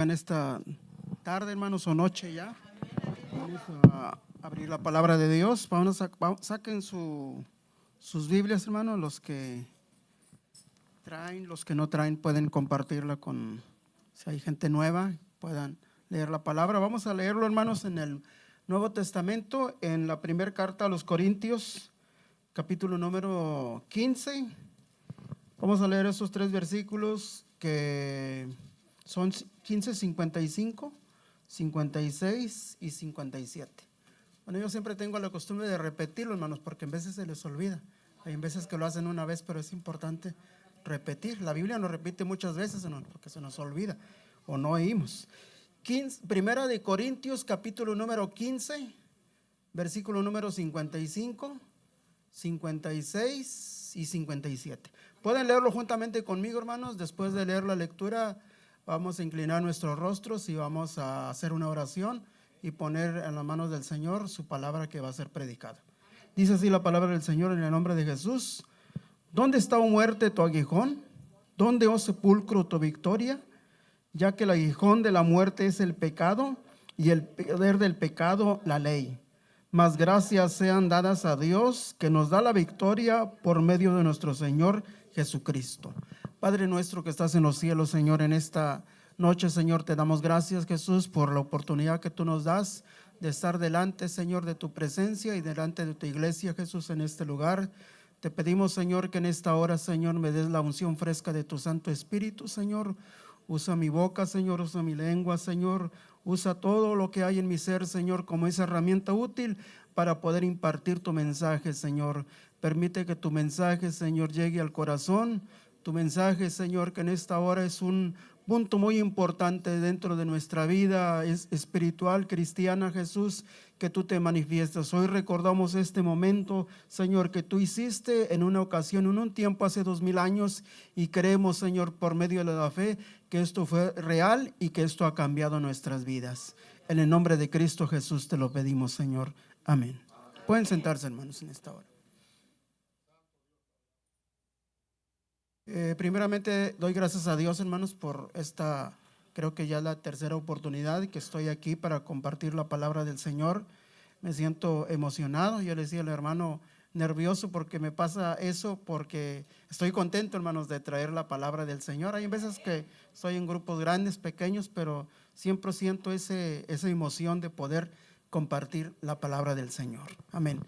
En esta tarde, hermanos, o noche ya, vamos a abrir la palabra de Dios. Saquen sus Biblias, hermanos. Los que traen, los que no traen, pueden compartirla con, si hay gente nueva, puedan leer la palabra. Vamos a leerlo, hermanos, en el Nuevo Testamento, en la primera carta a los Corintios, capítulo número 15. Vamos a leer esos tres versículos que son 15, 55, 56 y 57. Bueno, yo siempre tengo la costumbre de repetirlo, hermanos, porque en veces se les olvida. Hay veces que lo hacen una vez, pero es importante repetir. La Biblia nos repite muchas veces, hermanos, porque se nos olvida o no oímos. Primera de Corintios, capítulo número 15, versículo número 55, 56 y 57. Pueden leerlo juntamente conmigo, hermanos. Después de leer la lectura, vamos a inclinar nuestros rostros y vamos a hacer una oración y poner en las manos del Señor su palabra que va a ser predicada. Dice así la palabra del Señor en el nombre de Jesús. ¿Dónde está, oh muerte, tu aguijón? ¿Dónde, oh sepulcro, tu victoria? Ya que el aguijón de la muerte es el pecado y el poder del pecado la ley. Mas gracias sean dadas a Dios que nos da la victoria por medio de nuestro Señor Jesucristo. Padre nuestro que estás en los cielos, Señor, en esta noche, Señor, te damos gracias, Jesús, por la oportunidad que tú nos das de estar delante, Señor, de tu presencia y delante de tu iglesia, Jesús, en este lugar. Te pedimos, Señor, que en esta hora, Señor, me des la unción fresca de tu Santo Espíritu, Señor. Usa mi boca, Señor, usa mi lengua, Señor. Usa todo lo que hay en mi ser, Señor, como esa herramienta útil para poder impartir tu mensaje, Señor. Permite que tu mensaje, Señor, llegue al corazón. Tu mensaje, Señor, que en esta hora es un punto muy importante dentro de nuestra vida espiritual cristiana, Jesús, que tú te manifiestas. Hoy recordamos este momento, Señor, que tú hiciste en una ocasión, en un tiempo hace 2000 años, y creemos, Señor, por medio de la fe, que esto fue real y que esto ha cambiado nuestras vidas. En el nombre de Cristo Jesús te lo pedimos, Señor. Amén. Pueden sentarse, hermanos, en esta hora. Primeramente doy gracias a Dios, hermanos, por esta, creo que ya la tercera oportunidad que estoy aquí para compartir la palabra del Señor. Me siento emocionado. Yo le decía al hermano, nervioso porque me pasa eso, porque estoy contento, hermanos, de traer la palabra del Señor. Hay veces que estoy en grupos grandes, pequeños, pero siempre siento esa emoción de poder compartir la palabra del Señor. Amén.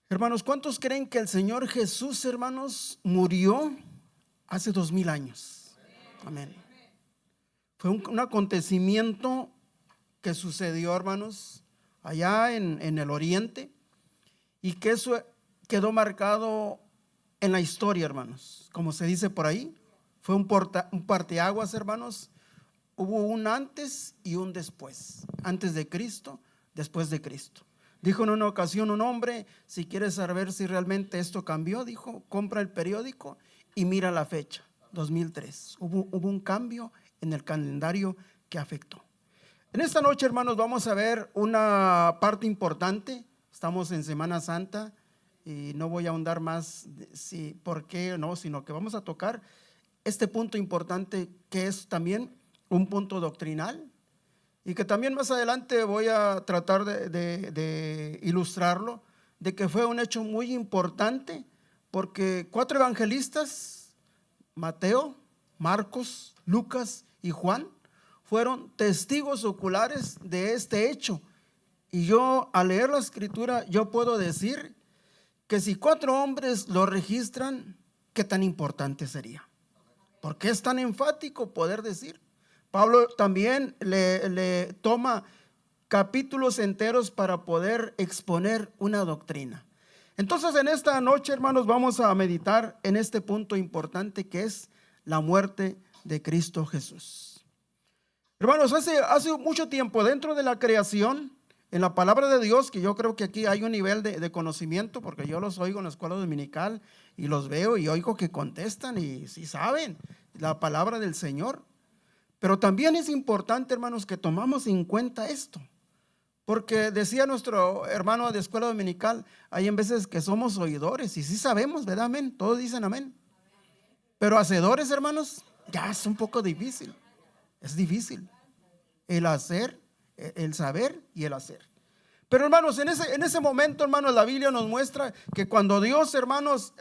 Hermanos, ¿cuántos creen que el Señor Jesús, hermanos, murió hace 2000 años? Amén. Fue un acontecimiento que sucedió, hermanos, allá en el oriente, y que eso quedó marcado en la historia, hermanos. Como se dice por ahí, fue un parteaguas, hermanos. Hubo un antes y un después. Antes de Cristo, después de Cristo. Dijo en una ocasión un hombre, si quieres saber si realmente esto cambió, dijo, compra el periódico y mira la fecha, 2003. Hubo un cambio en el calendario que afectó. En esta noche, hermanos, vamos a ver una parte importante. Estamos en Semana Santa y no voy a ahondar más por qué o no, sino que vamos a tocar este punto importante que es también un punto doctrinal. Y que también más adelante voy a tratar de ilustrarlo, de que fue un hecho muy importante, porque 4 evangelistas, Mateo, Marcos, Lucas y Juan, fueron testigos oculares de este hecho. Y yo, al leer la escritura, yo puedo decir que si 4 hombres lo registran, ¿qué tan importante sería? ¿Por qué es tan enfático poder decir? Pablo también le toma capítulos enteros para poder exponer una doctrina. Entonces, en esta noche, hermanos, vamos a meditar en este punto importante que es la muerte de Cristo Jesús. Hermanos, hace mucho tiempo, dentro de la creación, en la palabra de Dios, que yo creo que aquí hay un nivel de conocimiento, porque yo los oigo en la escuela dominical y los veo y oigo que contestan y sí saben la palabra del Señor. Pero también es importante, hermanos, que tomamos en cuenta esto, porque decía nuestro hermano de escuela dominical, hay en veces que somos oidores y sí sabemos, ¿verdad? Amén, todos dicen amén, pero hacedores, hermanos, ya es un poco difícil. Es difícil el hacer, el saber y el hacer. Pero hermanos, en ese momento, hermanos, la Biblia nos muestra que cuando Dios, hermanos,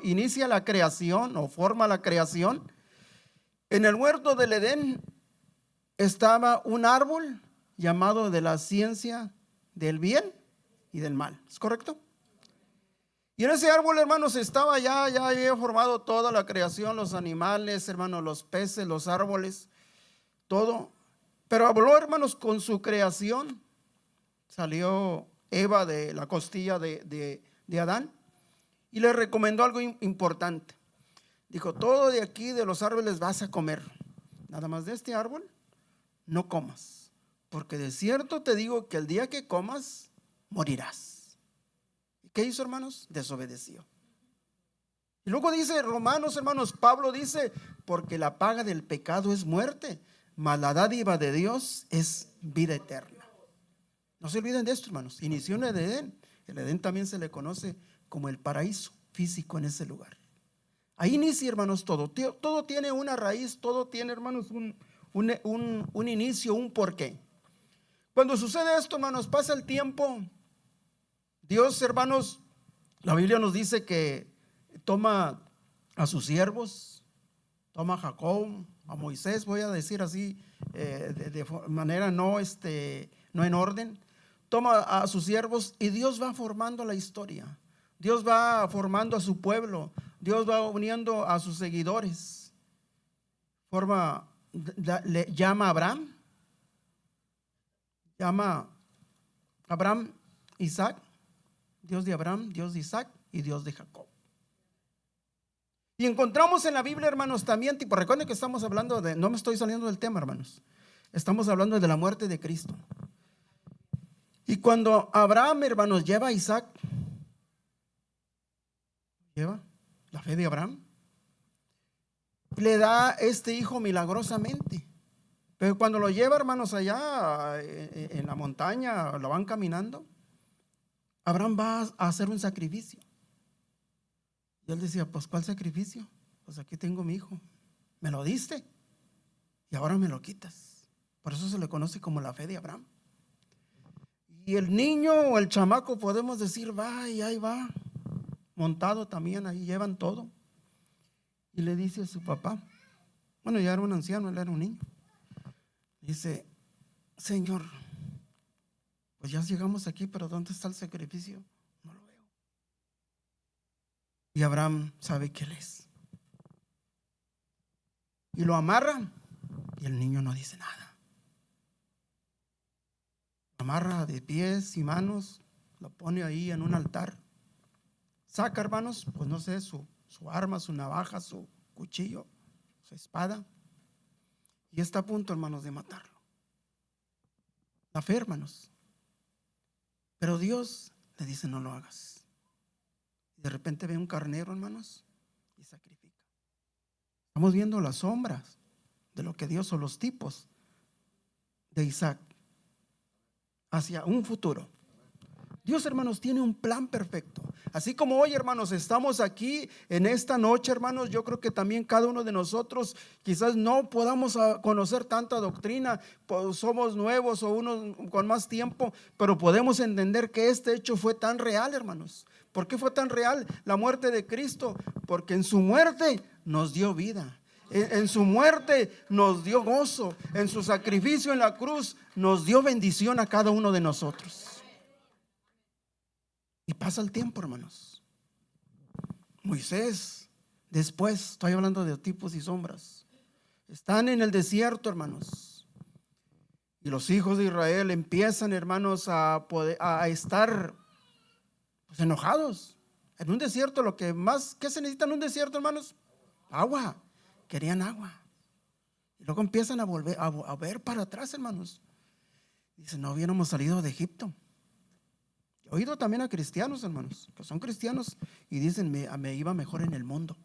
inicia la creación o forma la creación, en el huerto del Edén estaba un árbol llamado de la ciencia del bien y del mal. ¿Es correcto? Y en ese árbol, hermanos, estaba ya había formado toda la creación, los animales, hermanos, los peces, los árboles, todo. Pero habló, hermanos, con su creación. Salió Eva de la costilla de Adán y le recomendó algo importante. Dijo: todo de aquí, de los árboles vas a comer, nada más de este árbol no comas, porque de cierto te digo que el día que comas morirás. ¿Y qué hizo, hermanos? Desobedeció. Y luego dice Romanos, hermanos, Pablo dice: porque la paga del pecado es muerte, mas la dádiva de Dios es vida eterna. No se olviden de esto, hermanos. Inició en el Edén. El Edén también se le conoce como el paraíso físico en ese lugar. Ahí inicia, hermanos, todo. Todo tiene una raíz, todo tiene, hermanos, un inicio, un porqué. Cuando sucede esto, hermanos, pasa el tiempo. Dios, hermanos, la Biblia nos dice que toma a sus siervos, toma a Jacob, a Moisés, voy a decir así, de manera no en orden. Toma a sus siervos y Dios va formando la historia. Dios va formando a su pueblo. Dios va uniendo a sus seguidores. Llama a Abraham. Llama a Abraham, Isaac. Dios de Abraham, Dios de Isaac y Dios de Jacob. Y encontramos en la Biblia, hermanos, también, recuerden que estamos hablando no me estoy saliendo del tema, hermanos. Estamos hablando de la muerte de Cristo. Y cuando Abraham, hermanos, lleva a Isaac, lleva la fe de Abraham, le da este hijo milagrosamente. Pero cuando lo lleva, hermanos, allá en la montaña, lo van caminando, Abraham va a hacer un sacrificio. Y él decía: pues ¿cuál sacrificio? Pues aquí tengo mi hijo, me lo diste y ahora me lo quitas. Por eso se le conoce como la fe de Abraham. Y el niño o el chamaco, podemos decir, va y ahí va, montado también, ahí llevan todo. Y le dice a su papá, bueno, ya era un anciano, él era un niño. Dice: Señor, pues ya llegamos aquí, pero ¿dónde está el sacrificio? No lo veo. Y Abraham sabe que él es. Y lo amarra y el niño no dice nada. Amarra de pies y manos, lo pone ahí en un altar. Saca, hermanos, pues no sé, su arma, su navaja, su cuchillo, su espada, y está a punto, hermanos, de matarlo. La fe, hermanos. Pero Dios le dice: no lo hagas. Y de repente ve un carnero, hermanos, y sacrifica. Estamos viendo las sombras de lo que Dios, o los tipos de Isaac hacia un futuro. Dios, hermanos, tiene un plan perfecto. Así como hoy, hermanos, estamos aquí en esta noche, hermanos, yo creo que también cada uno de nosotros quizás no podamos conocer tanta doctrina, pues somos nuevos o unos con más tiempo, pero podemos entender que este hecho fue tan real, hermanos. ¿Por qué fue tan real la muerte de Cristo? Porque en su muerte nos dio vida. En su muerte nos dio gozo. En su sacrificio en la cruz nos dio bendición a cada uno de nosotros. Y pasa el tiempo, hermanos. Moisés, después, estoy hablando de tipos y sombras, están en el desierto, hermanos. Y los hijos de Israel empiezan, hermanos, a estar pues enojados. En un desierto, lo que más, ¿qué se necesita en un desierto, hermanos? Agua. Querían agua. Y luego empiezan a volver a ver para atrás, hermanos. Dicen: no hubiéramos salido de Egipto. He oído también a cristianos, hermanos, que son cristianos y dicen: me iba mejor en el mundo.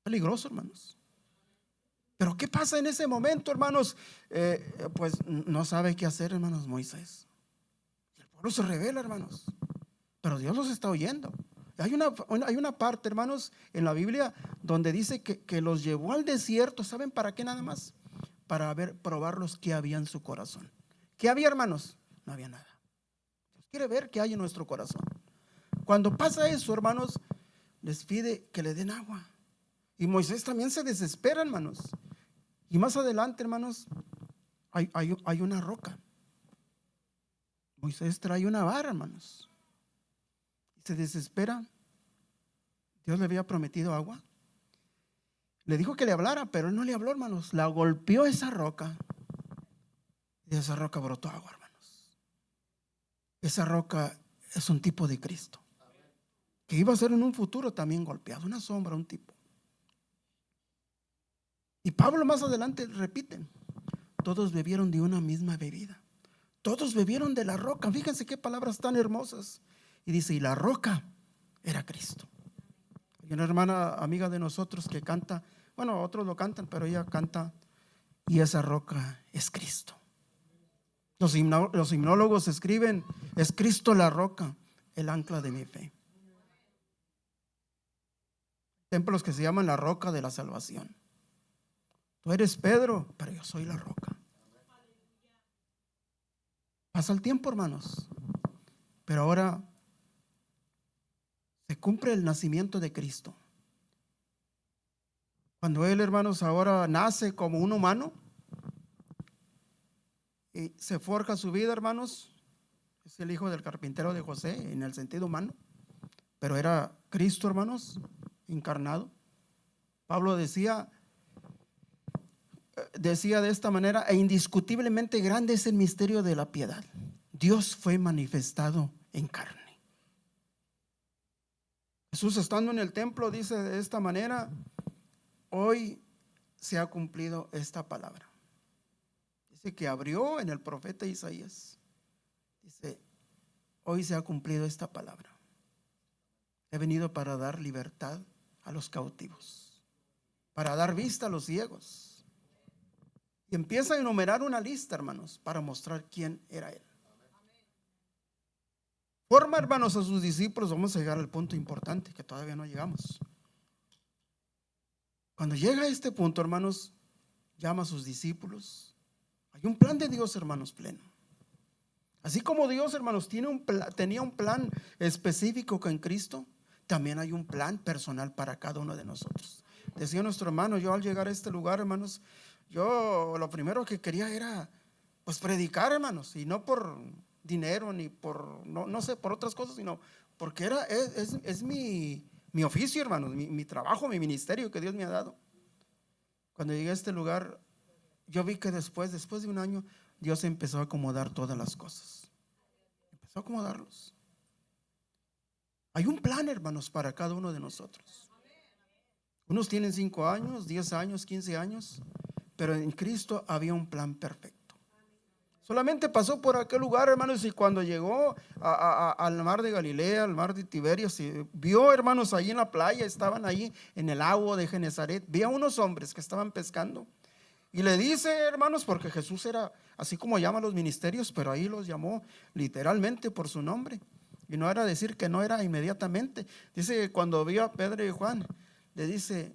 Peligroso, hermanos. Pero ¿qué pasa en ese momento, hermanos? Pues no sabe qué hacer, hermanos, Moisés. El pueblo se rebela, hermanos, pero Dios los está oyendo. Hay una parte, hermanos, en la Biblia donde dice que los llevó al desierto. ¿Saben para qué nada más? Para probarlos qué había en su corazón. ¿Qué había, hermanos? No había nada. Dios quiere ver qué hay en nuestro corazón. Cuando pasa eso, hermanos, les pide que le den agua. Y Moisés también se desespera, hermanos. Y más adelante, hermanos, hay una roca. Moisés trae una vara, hermanos. Se desespera. Dios le había prometido agua. Le dijo que le hablara, pero él no le habló, hermanos. La golpeó esa roca. Y de esa roca brotó agua, hermanos. Esa roca es un tipo de Cristo, que iba a ser en un futuro también golpeado. Una sombra, un tipo. Y Pablo más adelante repite: todos bebieron de una misma bebida. Todos bebieron de la roca. Fíjense qué palabras tan hermosas. Y dice, y la roca era Cristo. Hay una hermana amiga de nosotros que canta, bueno, otros lo cantan, pero ella canta, y esa roca es Cristo. Los himnólogos escriben, es Cristo la roca, el ancla de mi fe. Templos que se llaman la roca de la salvación. Tú eres Pedro, pero yo soy la roca. Pasa el tiempo, hermanos, pero ahora se cumple el nacimiento de Cristo. Cuando Él, hermanos, ahora nace como un humano y se forja su vida, hermanos, es el hijo del carpintero de José en el sentido humano, pero era Cristo, hermanos, encarnado. Pablo decía de esta manera, e indiscutiblemente grande es el misterio de la piedad. Dios fue manifestado en carne. Jesús, estando en el templo, dice de esta manera, hoy se ha cumplido esta palabra. Dice que abrió en el profeta Isaías. Dice, hoy se ha cumplido esta palabra. He venido para dar libertad a los cautivos, para dar vista a los ciegos. Y empieza a enumerar una lista, hermanos, para mostrar quién era Él. Forma, hermanos, a sus discípulos. Vamos a llegar al punto importante que todavía no llegamos. Cuando llega a este punto, hermanos, llama a sus discípulos. Hay un plan de Dios, hermanos, pleno. Así como Dios, hermanos, tenía un plan específico con Cristo, también hay un plan personal para cada uno de nosotros. Decía nuestro hermano, yo al llegar a este lugar, hermanos, yo lo primero que quería era pues predicar, hermanos, y no por dinero ni por, no sé, por otras cosas, sino porque es mi oficio, hermanos, mi trabajo, mi ministerio que Dios me ha dado. Cuando llegué a este lugar, yo vi que después de un año, Dios empezó a acomodar todas las cosas. Empezó a acomodarlos. Hay un plan, hermanos, para cada uno de nosotros. Unos tienen 5 años, 10 años, 15 años, pero en Cristo había un plan perfecto. Solamente pasó por aquel lugar, hermanos, y cuando llegó al mar de Galilea, al mar de Tiberias, vio, hermanos, allí en la playa, estaban ahí en el agua de Genezaret, vio a unos hombres que estaban pescando. Y le dice, hermanos, porque Jesús era así como llama a los ministerios, pero ahí los llamó literalmente por su nombre. Y no era decir que no era inmediatamente. Dice que cuando vio a Pedro y Juan, le dice,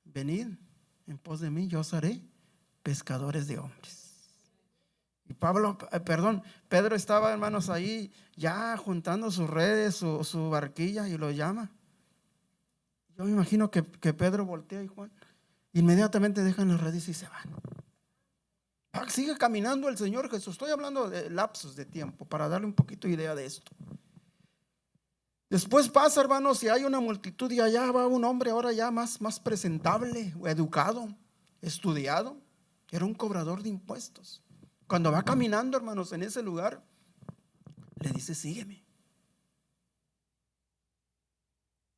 venid en pos de mí, yo os haré pescadores de hombres. Y Pedro estaba, hermanos, ahí ya juntando sus redes, su barquilla, y lo llama. Yo me imagino que Pedro voltea y Juan inmediatamente dejan las redes y se van. Sigue caminando el Señor Jesús. Estoy hablando de lapsos de tiempo para darle un poquito de idea de esto. Después pasa, hermanos, y hay una multitud, y allá va un hombre ahora ya más presentable, educado, estudiado. Era un cobrador de impuestos. Cuando va caminando, hermanos, en ese lugar, le dice, sígueme.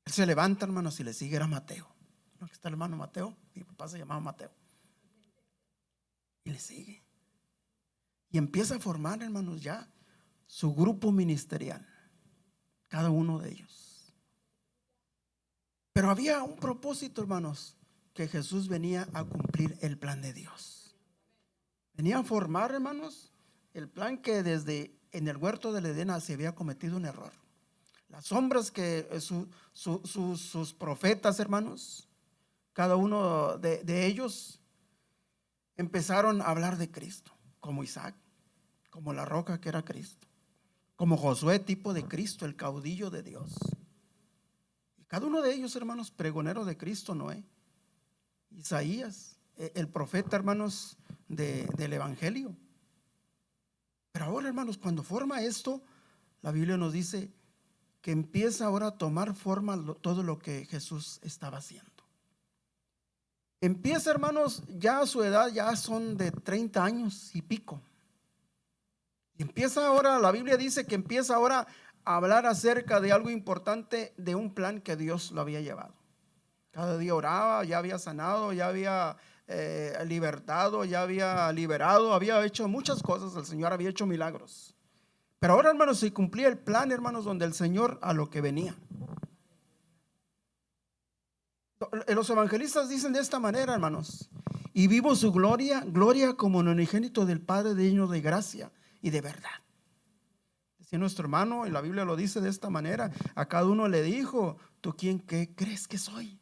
Él se levanta, hermanos, y le sigue. Era Mateo. ¿No? Aquí está el hermano Mateo. Mi papá se llamaba Mateo. Y le sigue. Y empieza a formar, hermanos, ya su grupo ministerial. Cada uno de ellos. Pero había un propósito, hermanos, que Jesús venía a cumplir el plan de Dios. Venía a formar, hermanos, el plan que desde en el huerto del Edén se había cometido un error. Las sombras que sus profetas, hermanos, cada uno de ellos empezaron a hablar de Cristo, como Isaac, como la roca que era Cristo, como Josué, tipo de Cristo, el caudillo de Dios. Y cada uno de ellos, hermanos, pregonero de Cristo. Noé, Isaías, el profeta, hermanos, del Evangelio. Pero ahora, hermanos, cuando forma esto, la Biblia nos dice que empieza ahora a tomar forma todo lo que Jesús estaba haciendo. Empieza, hermanos, ya a su edad, ya son de 30 años y pico. Y empieza ahora, la Biblia dice que empieza ahora a hablar acerca de algo importante, de un plan que Dios lo había llevado. Cada día oraba, ya había sanado, ya había libertado, ya había liberado, había hecho muchas cosas. El Señor había hecho milagros. Pero ahora, hermanos, se cumplía el plan, hermanos, donde el Señor a lo que venía. Los evangelistas dicen de esta manera, hermanos: y vivo su gloria, gloria como unigénito del Padre, lleno de gracia y de verdad. Decía nuestro hermano, y la Biblia lo dice de esta manera: a cada uno le dijo, ¿tú qué crees que soy?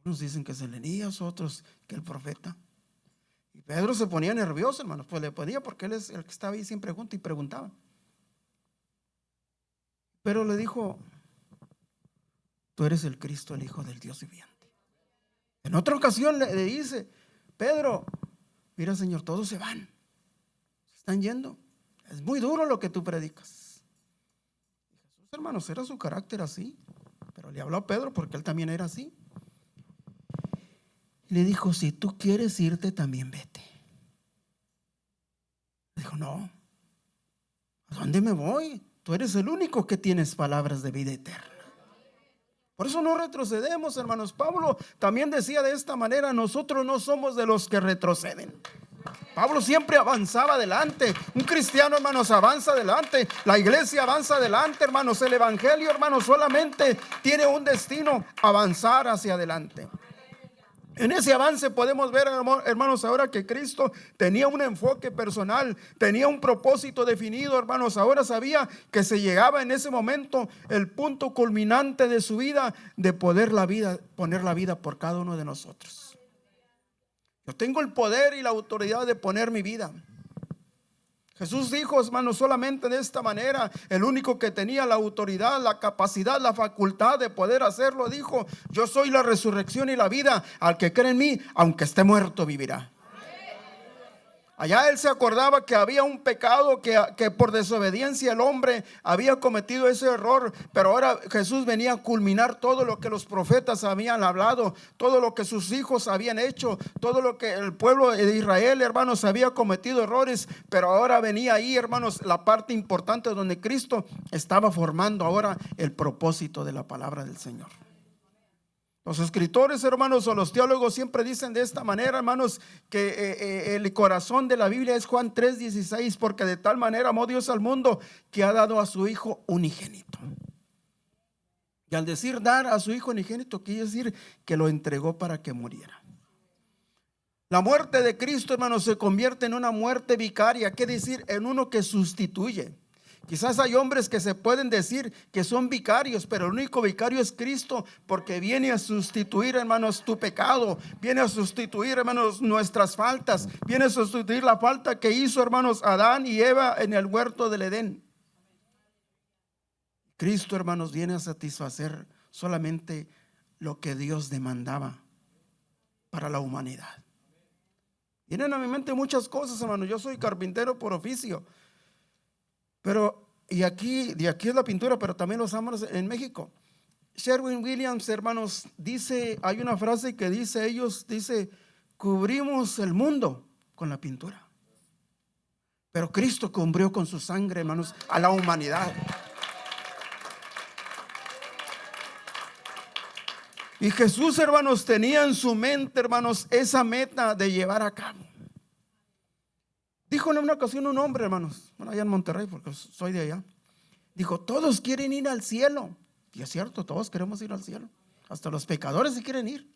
Unos dicen que es el Elías, otros que el profeta. Y Pedro se ponía nervioso, hermanos, pues le ponía, porque él es el que estaba ahí siempre junto y preguntaba. Pero le dijo: tú eres el Cristo, el Hijo del Dios viviente. En otra ocasión le dice: Pedro, mira, Señor, todos se van, se están yendo, es muy duro lo que tú predicas. Y Jesús, hermanos, era su carácter así, pero le habló a Pedro porque él también era así. Y le dijo: si tú quieres irte, también vete. Le dijo: no, ¿a dónde me voy? Tú eres el único que tienes palabras de vida eterna. Por eso no retrocedemos, hermanos. Pablo también decía de esta manera: nosotros no somos de los que retroceden. Pablo siempre avanzaba adelante. Un cristiano, hermanos, avanza adelante. La iglesia avanza adelante, hermanos. El evangelio, hermanos, solamente tiene un destino: avanzar hacia adelante. En ese avance podemos ver, hermanos, ahora que Cristo tenía un enfoque personal, tenía un propósito definido, hermanos. Ahora sabía que se llegaba en ese momento el punto culminante de su vida, de poner la vida por cada uno de nosotros. Yo tengo el poder y la autoridad de poner mi vida. Jesús dijo, hermanos, solamente de esta manera, el único que tenía la autoridad, la capacidad, la facultad de poder hacerlo, dijo: yo soy la resurrección y la vida. Al que cree en mí, aunque esté muerto, vivirá. Allá él se acordaba que había un pecado, que por desobediencia el hombre había cometido ese error. Pero ahora Jesús venía a culminar todo lo que los profetas habían hablado, todo lo que sus hijos habían hecho, todo lo que el pueblo de Israel, hermanos, había cometido errores. Pero ahora venía ahí, hermanos, la parte importante donde Cristo estaba formando ahora el propósito de la palabra del Señor. Los escritores, hermanos, o los teólogos siempre dicen de esta manera, hermanos, que el corazón de la Biblia es Juan 3:16, porque de tal manera amó Dios al mundo que ha dado a su Hijo unigénito. Y al decir dar a su Hijo unigénito, quiere decir que lo entregó para que muriera. La muerte de Cristo, hermanos, se convierte en una muerte vicaria, quiere decir en uno que sustituye. Quizás hay hombres que se pueden decir que son vicarios, pero el único vicario es Cristo, porque viene a sustituir, hermanos, tu pecado, viene a sustituir, hermanos, nuestras faltas, viene a sustituir la falta que hizo, hermanos, Adán y Eva en el huerto del Edén. Cristo, hermanos, viene a satisfacer solamente lo que Dios demandaba para la humanidad. Vienen a mi mente muchas cosas, hermanos. Yo soy carpintero por oficio. Pero, de aquí es la pintura, pero también los usamos en México. Sherwin Williams, hermanos, dice, hay una frase que dice, dice, cubrimos el mundo con la pintura. Pero Cristo cubrió con su sangre, hermanos, a la humanidad. Y Jesús, hermanos, tenía en su mente, hermanos, esa meta de llevar a cabo. Dijo en una ocasión un hombre, hermanos, allá en Monterrey, porque soy de allá. Dijo, todos quieren ir al cielo. Y es cierto, todos queremos ir al cielo. Hasta los pecadores se quieren ir.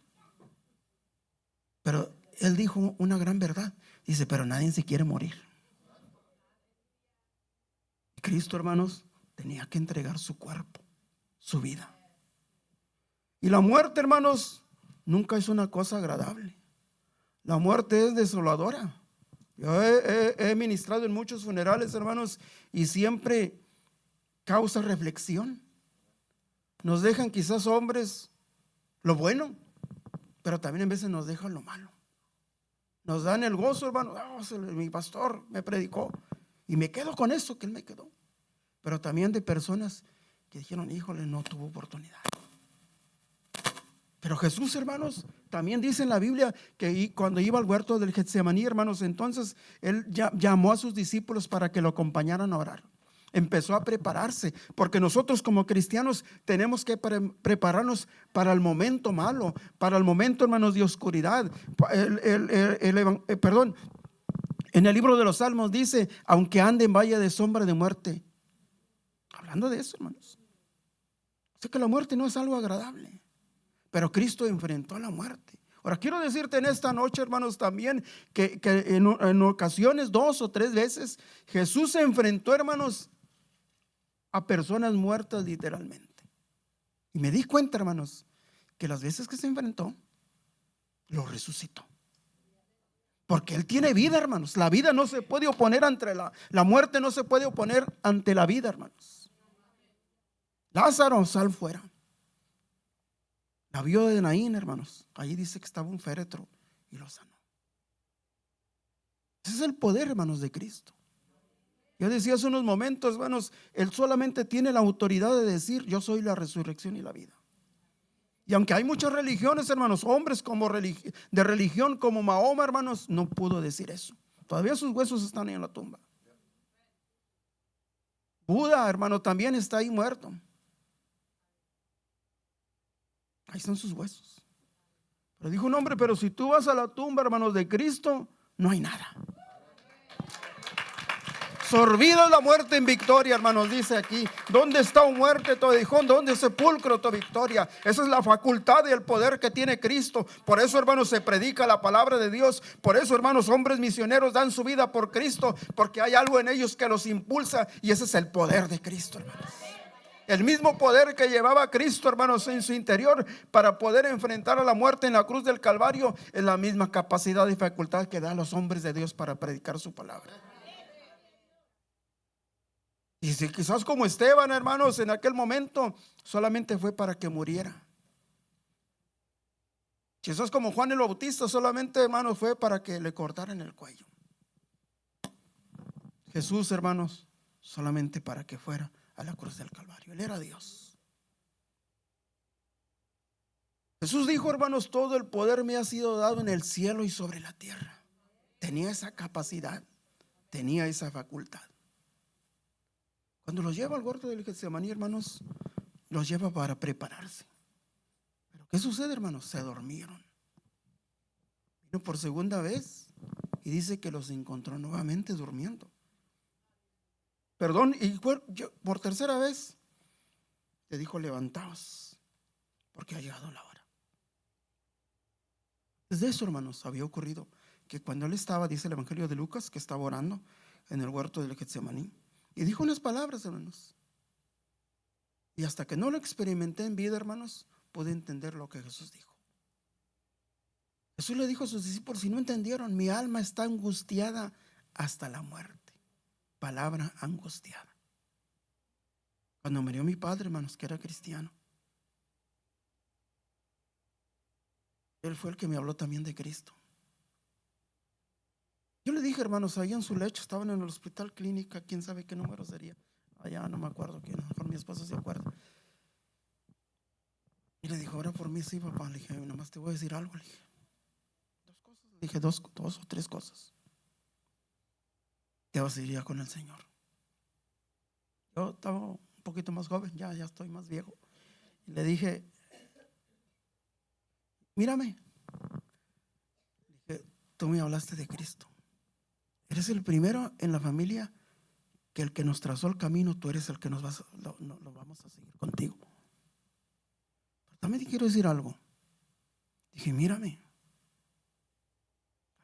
Pero él dijo una gran verdad. Dice, pero nadie se quiere morir. Cristo, hermanos, tenía que entregar su cuerpo, su vida. Y la muerte, hermanos, nunca es una cosa agradable. La muerte es desoladora. Yo he ministrado en muchos funerales, hermanos, y siempre causa reflexión. Nos dejan quizás hombres lo bueno, pero también en veces nos dejan lo malo. Nos dan el gozo, hermano. Oh, mi pastor me predicó y me quedo con eso que él me quedó. Pero también de personas que dijeron, híjole, no tuvo oportunidad. Pero Jesús, hermanos, también dice en la Biblia que cuando iba al huerto del Getsemaní, hermanos, entonces él llamó a sus discípulos para que lo acompañaran a orar. Empezó a prepararse, porque nosotros como cristianos tenemos que prepararnos para el momento malo, para el momento, hermanos, de oscuridad. Perdón, en el libro de los Salmos dice, aunque ande en valle de sombra de muerte. Hablando de eso, hermanos. Sé que la muerte no es algo agradable, pero Cristo enfrentó a la muerte. Ahora quiero decirte en esta noche, hermanos, también que en ocasiones 2 o 3 veces Jesús se enfrentó, hermanos, a personas muertas literalmente. Y me di cuenta, hermanos, que las veces que se enfrentó, lo resucitó. Porque Él tiene vida, hermanos. La vida no se puede oponer ante la muerte, no se puede oponer ante la vida, hermanos. Lázaro, sal fuera. La viuda de Naín, hermanos, ahí dice que estaba un féretro y lo sanó. Ese es el poder, hermanos, de Cristo. Yo decía hace unos momentos, hermanos, Él solamente tiene la autoridad de decir, yo soy la resurrección y la vida. Y aunque hay muchas religiones, hermanos, hombres de religión como Mahoma, hermanos, no pudo decir eso. Todavía sus huesos están ahí en la tumba. Buda, hermano, también está ahí muerto. Ahí están sus huesos. Pero dijo un hombre, pero si tú vas a la tumba, hermanos, de Cristo, no hay nada. Sorbida la muerte en victoria, hermanos, dice aquí. ¿Dónde está tu muerte, tu aguijón? ¿Dónde sepulcro, tu victoria? Esa es la facultad y el poder que tiene Cristo. Por eso, hermanos, se predica la palabra de Dios. Por eso, hermanos, hombres misioneros dan su vida por Cristo, porque hay algo en ellos que los impulsa, y ese es el poder de Cristo, hermanos. El mismo poder que llevaba a Cristo, hermanos, en su interior para poder enfrentar a la muerte en la cruz del Calvario, es la misma capacidad y facultad que da a los hombres de Dios para predicar su palabra. Y si quizás como Esteban, hermanos, en aquel momento solamente fue para que muriera. Quizás como Juan el Bautista, solamente, hermanos, fue para que le cortaran el cuello. Jesús, hermanos, solamente para que fuera a la cruz del Calvario. Él era Dios. Jesús dijo, hermanos, todo el poder me ha sido dado en el cielo y sobre la tierra. Tenía esa capacidad, tenía esa facultad. Cuando los lleva al huerto del Getsemaní, hermanos, los lleva para prepararse. Pero ¿qué sucede, hermanos? Se durmieron. Vino por segunda vez y dice que los encontró nuevamente durmiendo. Perdón, y por tercera vez le dijo, levantaos, porque ha llegado la hora. Desde eso, hermanos, había ocurrido que cuando él estaba, dice el Evangelio de Lucas, que estaba orando en el huerto del Getsemaní, y dijo unas palabras, hermanos. Y hasta que no lo experimenté en vida, hermanos, pude entender lo que Jesús dijo. Jesús le dijo a sus discípulos, si no entendieron, mi alma está angustiada hasta la muerte. Palabra angustiada. Cuando murió mi padre, hermanos, que era cristiano, él fue el que me habló también de Cristo. Yo le dije, hermanos, ahí en su lecho, estaban en el hospital clínica, quién sabe qué número sería. Allá no me acuerdo quién, a lo mejor mi esposa se acuerda. Y le dijo, ahora por mí, sí, papá. Le dije, nomás te voy a decir algo. Le dije, 2 cosas. Le dije, dos o 3 cosas. Te vas a ir ya con el Señor. Yo estaba un poquito más joven, ya estoy más viejo. Y le dije, mírame. Le dije, tú me hablaste de Cristo. Eres el primero en la familia que el que nos trazó el camino, tú eres el que lo vamos a seguir contigo. Pero también te quiero decir algo. Dije, mírame.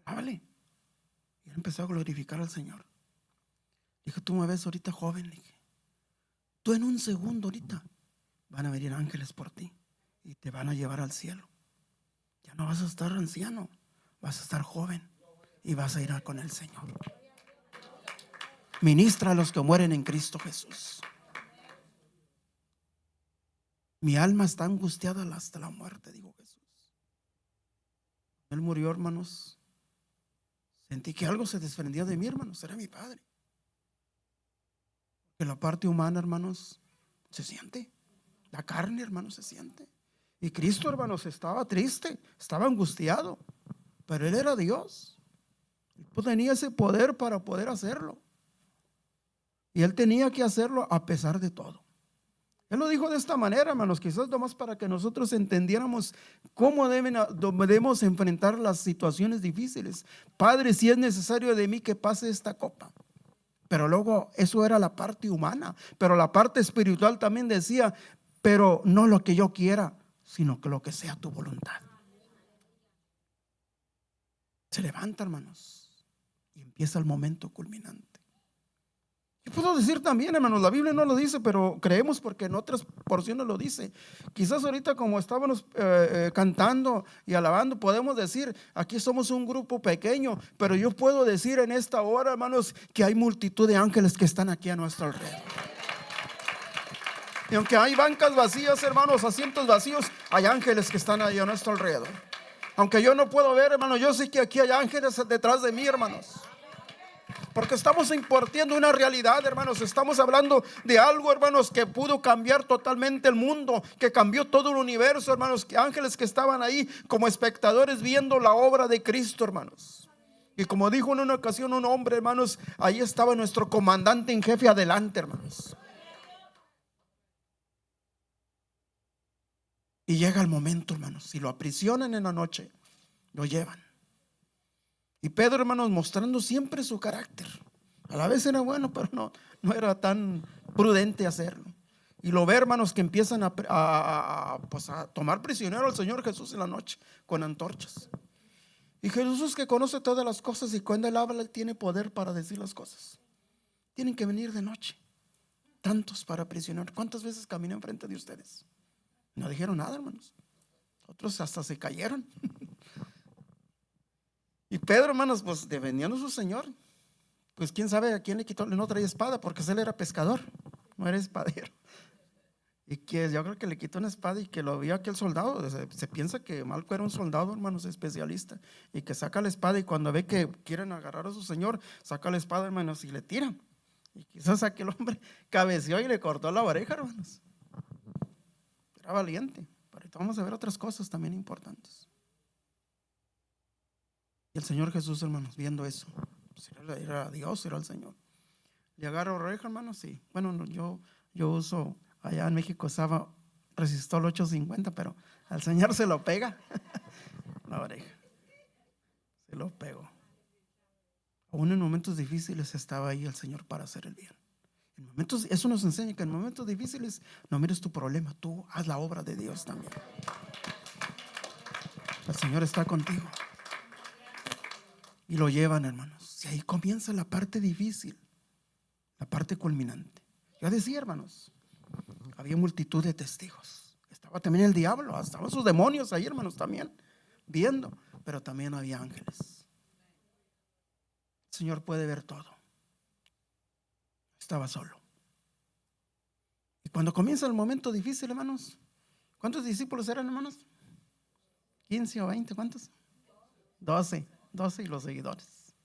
Háblale. Y él empezó a glorificar al Señor. Dije, tú me ves ahorita joven. Le dije, Tú en un segundo ahorita van a venir ángeles por ti y te van a llevar al cielo. Ya no vas a estar anciano, vas a estar joven y vas a ir con el Señor. Ministra a los que mueren en Cristo Jesús. Mi alma está angustiada hasta la muerte, dijo Jesús. Él murió, hermanos. Sentí que algo se desprendía de mí, hermanos. Era mi Padre. Que la parte humana, hermanos, se siente. La carne, hermanos, se siente. Y Cristo, hermanos, estaba triste, estaba angustiado. Pero Él era Dios. Él tenía ese poder para poder hacerlo. Y Él tenía que hacerlo a pesar de todo. Él lo dijo de esta manera, hermanos, quizás nomás para que nosotros entendiéramos cómo debemos enfrentar las situaciones difíciles. Padre, si es necesario de mí que pase esta copa. Pero luego eso era la parte humana, pero la parte espiritual también decía, pero no lo que yo quiera, sino que lo que sea tu voluntad. Se levanta, hermanos, y empieza el momento culminante. Y puedo decir también, hermanos, la Biblia no lo dice, pero creemos porque en otras porciones lo dice. Quizás ahorita como estábamos cantando y alabando, podemos decir, aquí somos un grupo pequeño, pero yo puedo decir en esta hora, hermanos, que hay multitud de ángeles que están aquí a nuestro alrededor. Y aunque hay bancas vacías, hermanos, asientos vacíos, hay ángeles que están ahí a nuestro alrededor. Aunque yo no puedo ver, hermanos, yo sé que aquí hay ángeles detrás de mí, hermanos. Porque estamos impartiendo una realidad, hermanos. Estamos hablando de algo, hermanos, que pudo cambiar totalmente el mundo, que cambió todo el universo, hermanos. Que ángeles que estaban ahí como espectadores viendo la obra de Cristo, hermanos. Y como dijo en una ocasión un hombre, hermanos, ahí estaba nuestro comandante en jefe adelante, hermanos. Y llega el momento, hermanos, si lo aprisionan en la noche, lo llevan. Y Pedro, hermanos, mostrando siempre su carácter. A la vez era bueno, pero no era tan prudente hacerlo. Y lo ve, hermanos, que empiezan a tomar prisionero al Señor Jesús en la noche con antorchas. Y Jesús, que conoce todas las cosas, y cuando Él habla, Él tiene poder para decir las cosas. Tienen que venir de noche. Tantos para aprisionar. ¿Cuántas veces caminé enfrente de ustedes? No dijeron nada, hermanos. Otros hasta se cayeron. Y Pedro, hermanos, pues defendiendo a su Señor, pues quién sabe a quién le quitó, no traía espada, porque él era pescador, no era espadero. Y que yo creo que le quitó una espada y que lo vio aquel soldado. Se piensa que Malco era un soldado, hermanos, especialista, y que saca la espada y cuando ve que quieren agarrar a su Señor, saca la espada, hermanos, y le tiran. Y quizás aquel hombre cabeceó y le cortó la oreja, hermanos. Era valiente. Pero ahorita vamos a ver otras cosas también importantes. Y el Señor Jesús, hermanos, viendo eso, pues era Dios, era el Señor. Le agarra oreja, hermanos, sí. Bueno, yo uso, allá en México usaba resistol 850, pero al Señor se lo pega la oreja. Se lo pegó. Aún en momentos difíciles estaba ahí el Señor para hacer el bien. En momentos, eso nos enseña que en momentos difíciles no mires tu problema, tú haz la obra de Dios también. El Señor está contigo. Y lo llevan, hermanos. Y ahí comienza la parte difícil, la parte culminante. Yo decía, hermanos, había multitud de testigos. Estaba también el diablo, estaban sus demonios ahí, hermanos, también viendo. Pero también había ángeles. El Señor puede ver todo. Estaba solo. Y cuando comienza el momento difícil, hermanos, ¿cuántos discípulos eran, hermanos? 15 o 20, ¿cuántos? 12 y los seguidores.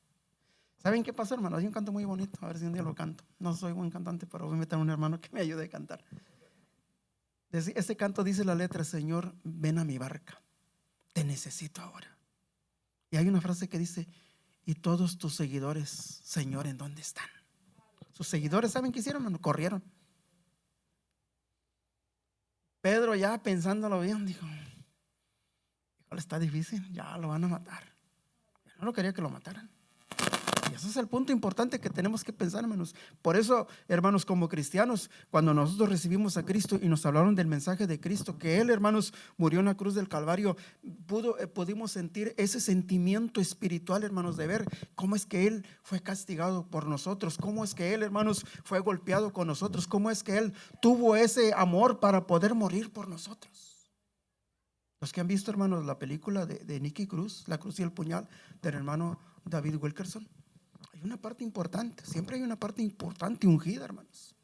¿Saben qué pasó, hermanos? Hay un canto muy bonito, a ver si un día lo canto. No soy buen cantante, pero voy a meter a un hermano que me ayude a cantar. Este canto dice la letra: Señor, ven a mi barca, te necesito ahora. Y hay una frase que dice: y todos tus seguidores, Señor, ¿en dónde están? Sus seguidores, ¿saben qué hicieron, hermano? Corrieron. Pedro, ya pensándolo bien, dijo: híjole, está difícil, ya lo van a matar. No quería que lo mataran. Y ese es el punto importante que tenemos que pensar, hermanos. Por eso, hermanos, como cristianos, cuando nosotros recibimos a Cristo y nos hablaron del mensaje de Cristo, que Él, hermanos, murió en la cruz del Calvario, pudimos sentir ese sentimiento espiritual, hermanos, de ver cómo es que Él fue castigado por nosotros, cómo es que Él, hermanos, fue golpeado con nosotros, cómo es que Él tuvo ese amor para poder morir por nosotros. Los que han visto, hermanos, la película de Nicky Cruz, La cruz y el puñal, del hermano David Wilkerson, hay una parte importante, siempre hay una parte importante ungida, hermanos.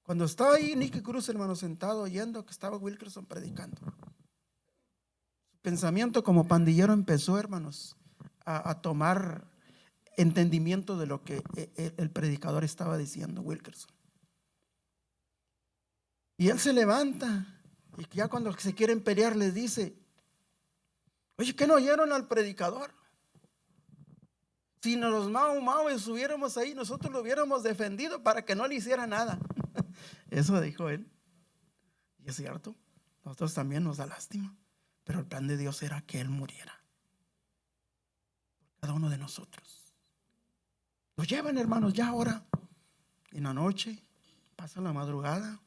Cuando estaba ahí Nicky Cruz, hermano, sentado oyendo que estaba Wilkerson predicando, su pensamiento como pandillero empezó, hermanos, a tomar entendimiento de lo que el predicador estaba diciendo, Wilkerson. Y él se levanta y ya cuando se quieren pelear les dice: oye, ¿qué no oyeron al predicador? Si los Mau estuviéramos ahí, nosotros lo hubiéramos defendido para que no le hiciera nada. Eso dijo él. Y es cierto, nosotros también nos da lástima, pero el plan de Dios era que Él muriera por cada uno de nosotros. Lo llevan, hermanos, ya ahora, en la noche, pasa la madrugada,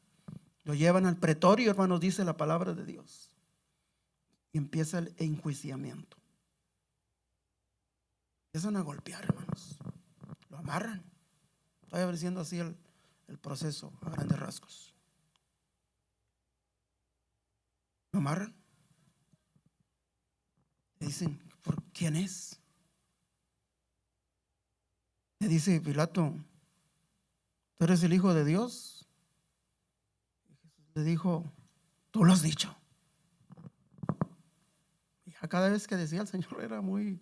lo llevan al pretorio, hermanos, dice la palabra de Dios, y empieza el enjuiciamiento. Empiezan a golpear, hermanos, lo amarran. Estoy ofreciendo así el proceso a grandes rasgos. Lo amarran. Le dicen: ¿por quién es? Le dice Pilato: ¿tú eres el Hijo de Dios? Y Jesús le dijo: tú lo has dicho. Y a cada vez que decía el Señor era muy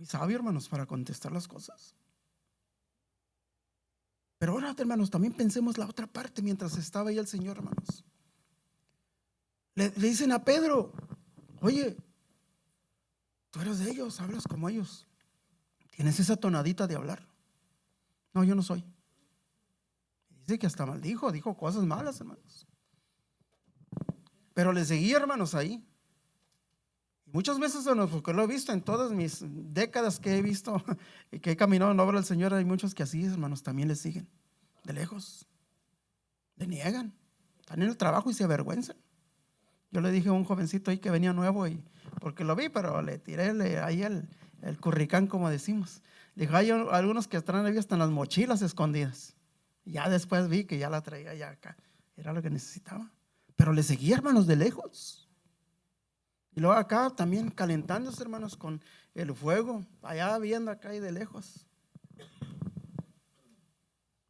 sabio, hermanos, para contestar las cosas. Pero ahora, hermanos, también pensemos la otra parte. Mientras estaba ahí el Señor, hermanos, le dicen a Pedro: oye, tú eres de ellos, hablas como ellos, tienes esa tonadita de hablar. No, yo no soy. Dice que hasta maldijo, dijo cosas malas, hermanos. Pero le seguía, hermanos, ahí. Y muchas veces, porque lo he visto en todas mis décadas que he visto y que he caminado en la obra del Señor, hay muchos que así, hermanos, también le siguen de lejos, le niegan, están en el trabajo y se avergüenzan. Yo le dije a un jovencito ahí que venía nuevo, y porque lo vi, pero le tiré ahí el curricán, como decimos. Le dije: hay algunos que traen ahí hasta en las mochilas escondidas. Y ya después vi que ya la traía ya acá, era lo que necesitaba. Pero le seguía, hermanos, de lejos. Y luego acá también calentándose, hermanos, con el fuego, allá viendo acá y de lejos.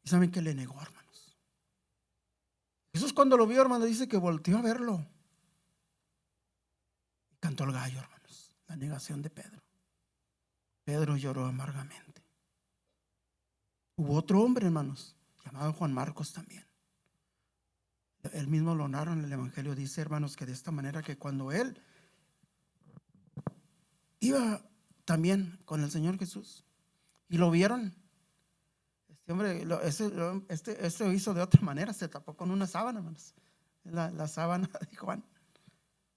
¿Y saben qué le negó, hermanos? Jesús, cuando lo vio, hermanos, dice que volteó a verlo. Cantó el gallo, hermanos, la negación de Pedro. Pedro lloró amargamente. Hubo otro hombre, hermanos, llamado Juan Marcos también. Él mismo lo narra en el Evangelio. Dice, hermanos, que de esta manera, que cuando él iba también con el Señor Jesús y lo vieron, este hombre lo hizo de otra manera, se tapó con una sábana, hermanos, la sábana de Juan,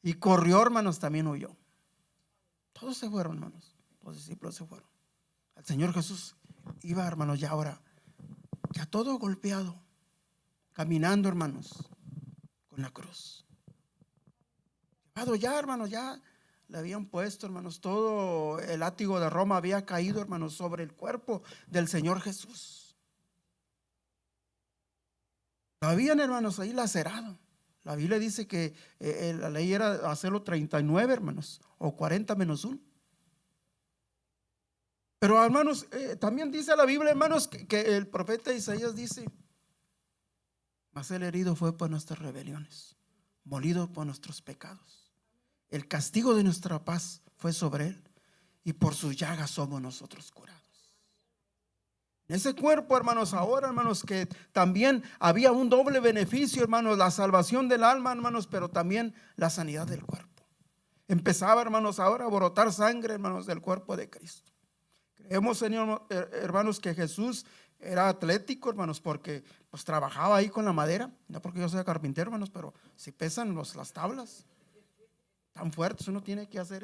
y corrió, hermanos, también huyó. Todos se fueron, hermanos, los discípulos se fueron. El Señor Jesús iba, hermanos, ya ahora, ya todo golpeado, caminando, hermanos, con la cruz. Llevado ya, hermanos, ya le habían puesto, hermanos, todo el látigo de Roma había caído, hermanos, sobre el cuerpo del Señor Jesús. Lo habían, hermanos, ahí lacerado. La Biblia dice que la ley era hacerlo 39, hermanos, o 40 menos 1. Pero, hermanos, también dice la Biblia, hermanos, que el profeta Isaías dice: mas el herido fue por nuestras rebeliones, molido por nuestros pecados. El castigo de nuestra paz fue sobre él, y por sus llagas somos nosotros curados. En ese cuerpo, hermanos, ahora, hermanos, que también había un doble beneficio, hermanos: la salvación del alma, hermanos, pero también la sanidad del cuerpo. Empezaba, hermanos, ahora a brotar sangre, hermanos, del cuerpo de Cristo. Creemos, Señor, hermanos, que Jesús era atlético, hermanos, porque pues trabajaba ahí con la madera. No porque yo sea carpintero, hermanos, pero si pesan las tablas tan fuertes, uno tiene que hacer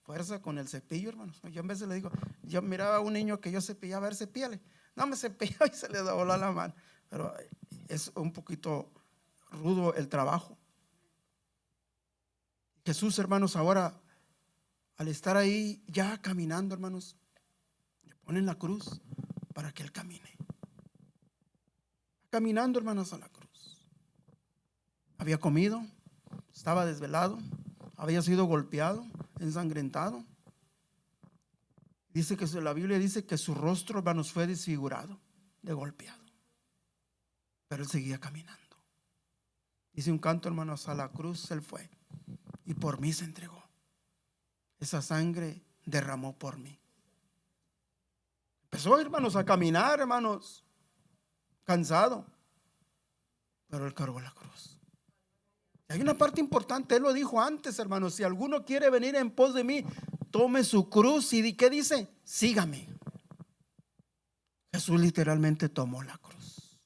fuerza con el cepillo, hermanos. Yo en veces le digo, yo miraba a un niño que yo cepillaba, a ver, cepíale. No me cepillaba y se le dobló la mano. Pero es un poquito rudo el trabajo. Jesús, hermanos, ahora al estar ahí ya caminando, hermanos, le ponen la cruz para que él camine. Caminando, hermanos, a la cruz. Había comido, estaba desvelado, había sido golpeado, ensangrentado. Dice que la Biblia dice que su rostro, hermanos, fue desfigurado, de golpeado. Pero él seguía caminando. Dice un canto, hermanos, a la cruz él fue y por mí se entregó. Esa sangre derramó por mí. Empezó, hermanos, a caminar, hermanos, cansado, pero él cargó la cruz. Y hay una parte importante, él lo dijo antes, hermanos: si alguno quiere venir en pos de mí, tome su cruz y ¿qué dice? Sígame. Jesús literalmente tomó la cruz.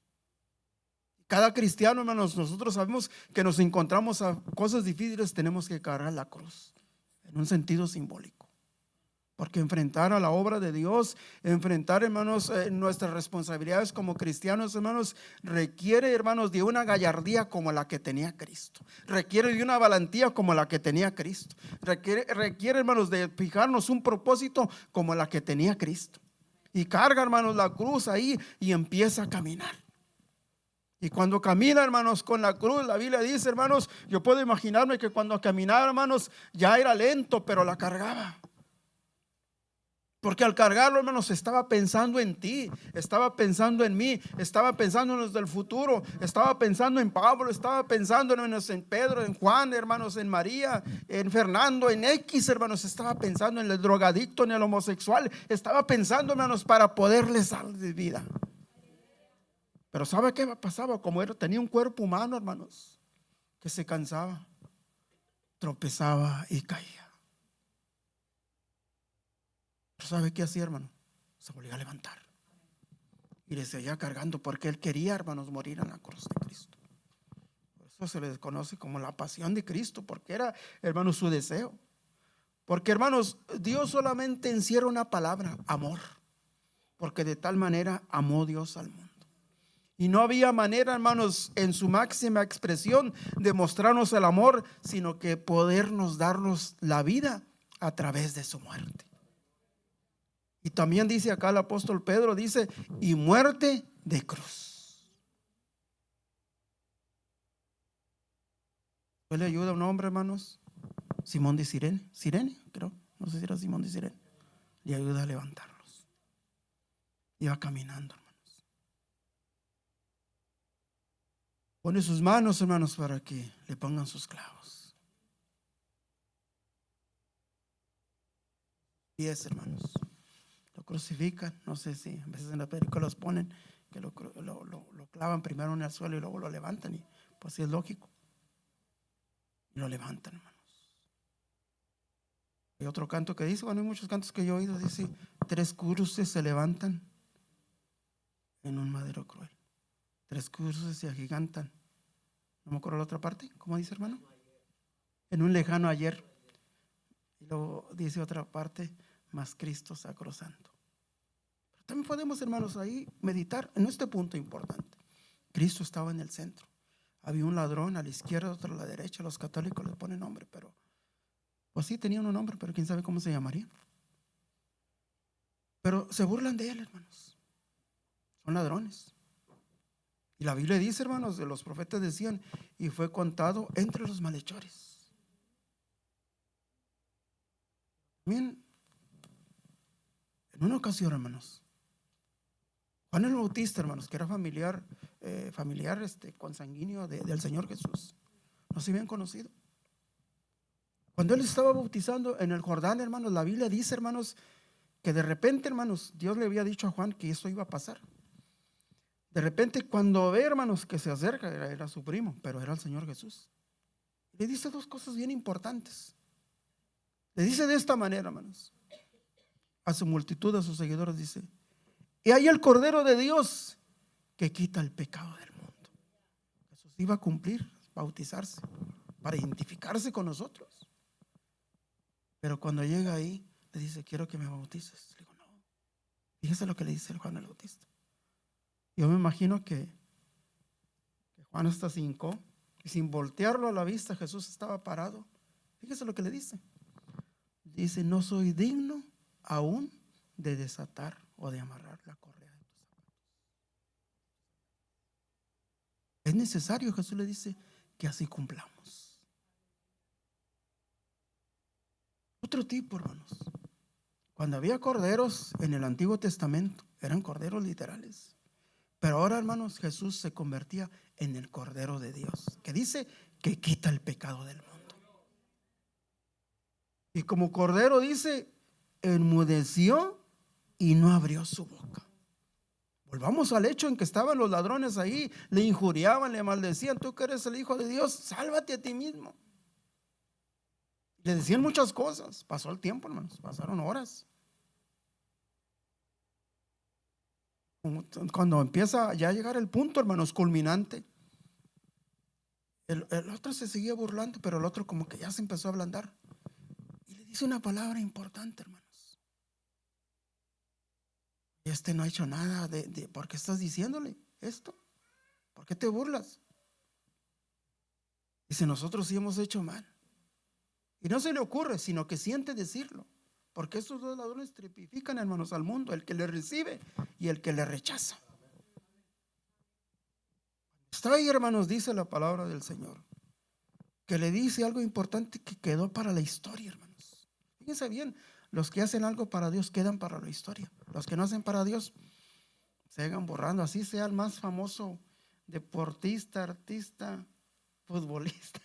Cada cristiano, hermanos, nosotros sabemos que nos encontramos a cosas difíciles, tenemos que cargar la cruz en un sentido simbólico. Porque enfrentar a la obra de Dios, enfrentar, hermanos, nuestras responsabilidades como cristianos, hermanos, requiere, hermanos, de una gallardía como la que tenía Cristo. Requiere de una valentía como la que tenía Cristo. Requiere, hermanos, de fijarnos un propósito como la que tenía Cristo. Y carga, hermanos, la cruz ahí y empieza a caminar. Y cuando camina, hermanos, con la cruz, la Biblia dice, hermanos, yo puedo imaginarme que cuando caminaba, hermanos, ya era lento, pero la cargaba. Porque al cargarlo, hermanos, estaba pensando en ti, estaba pensando en mí, estaba pensando en los del futuro, estaba pensando en Pablo, estaba pensando, hermanos, en Pedro, en Juan, hermanos, en María, en Fernando, en X, hermanos, estaba pensando en el drogadicto, en el homosexual, estaba pensando, hermanos, para poderles dar de vida. Pero ¿sabe qué pasaba? Como tenía un cuerpo humano, hermanos, que se cansaba, tropezaba y caía. ¿Sabe qué hacía, hermano? Se volvía a levantar y le seguía cargando, porque él quería, hermanos, morir en la cruz de Cristo. Por eso se le conoce como la pasión de Cristo, porque era, hermanos, su deseo. Porque, hermanos, Dios solamente encierra una palabra: amor. Porque de tal manera amó Dios al mundo. Y no había manera, hermanos, en su máxima expresión de mostrarnos el amor, sino que podernos darnos la vida a través de su muerte. Y también dice acá el apóstol Pedro, dice, y muerte de cruz. ¿Qué le ayuda a un hombre, hermanos? Simón de Sirene, creo, no sé si era Simón de Sirene. Le ayuda a levantarlos. Iba caminando, hermanos. Pone sus manos, hermanos, para que le pongan sus clavos. Pies, hermanos. Lo crucifican, no sé si a veces en la película los ponen que lo clavan primero en el suelo y luego lo levantan, y pues sí es lógico. Y lo levantan, hermanos. Hay otro canto que dice, bueno, hay muchos cantos que yo he oído, dice, 3 cruces se levantan en un madero cruel. 3 cruces se agigantan. No me acuerdo la otra parte, ¿cómo dice, hermano? En un lejano ayer. Y luego dice otra parte, más Cristo sacrosanto. Pero también podemos, hermanos, ahí meditar en este punto importante. Cristo estaba en el centro. Había un ladrón a la izquierda, otro a la derecha. Los católicos le ponen nombre, pero pues sí, tenían un nombre, pero quién sabe cómo se llamaría. Pero se burlan de él, hermanos. Son ladrones. Y la Biblia dice, hermanos, de los profetas decían, y fue contado entre los malhechores. También, en una ocasión, hermanos, Juan el Bautista, hermanos, que era familiar consanguíneo del Señor Jesús, no se habían conocido. Cuando él estaba bautizando en el Jordán, hermanos, la Biblia dice, hermanos, que de repente, hermanos, Dios le había dicho a Juan que eso iba a pasar. De repente, cuando ve, hermanos, que se acerca, era su primo, pero era el Señor Jesús. Le dice 2 cosas bien importantes. Le dice de esta manera, hermanos, a su multitud, a sus seguidores, dice, y ahí el Cordero de Dios que quita el pecado del mundo. Jesús iba a cumplir, bautizarse, para identificarse con nosotros. Pero cuando llega ahí, le dice, quiero que me bautices. Le digo, no. Fíjese lo que le dice el Juan el Bautista. Yo me imagino que Juan hasta se hincó y sin voltearlo a la vista, Jesús estaba parado. Fíjese lo que le dice. Dice, no soy digno aún de desatar o de amarrar la correa de tus zapatos. Es necesario, Jesús le dice, que así cumplamos. Otro tipo, hermanos. Cuando había corderos en el Antiguo Testamento, eran corderos literales. Pero ahora, hermanos, Jesús se convertía en el Cordero de Dios, que dice que quita el pecado del mundo. Y como cordero dice, enmudeció y no abrió su boca. Volvamos al hecho en que estaban los ladrones ahí, le injuriaban, le maldecían, tú que eres el Hijo de Dios, sálvate a ti mismo. Le decían muchas cosas. Pasó el tiempo, hermanos, pasaron horas. Cuando empieza ya a llegar el punto, hermanos, culminante, el otro se seguía burlando, pero el otro como que ya se empezó a ablandar. Y le dice una palabra importante, hermanos. Este no ha hecho nada ¿por qué estás diciéndole esto? ¿Por qué te burlas? Dice, nosotros sí hemos hecho mal. Y no se le ocurre, sino que siente decirlo. Porque estos dos ladrones tipifican, hermanos, al mundo, el que le recibe y el que le rechaza. Está ahí, hermanos, dice la palabra del Señor, que le dice algo importante que quedó para la historia, hermanos. Fíjense bien, los que hacen algo para Dios quedan para la historia. Los que no hacen para Dios se hagan borrando, así sea el más famoso deportista, artista, futbolista.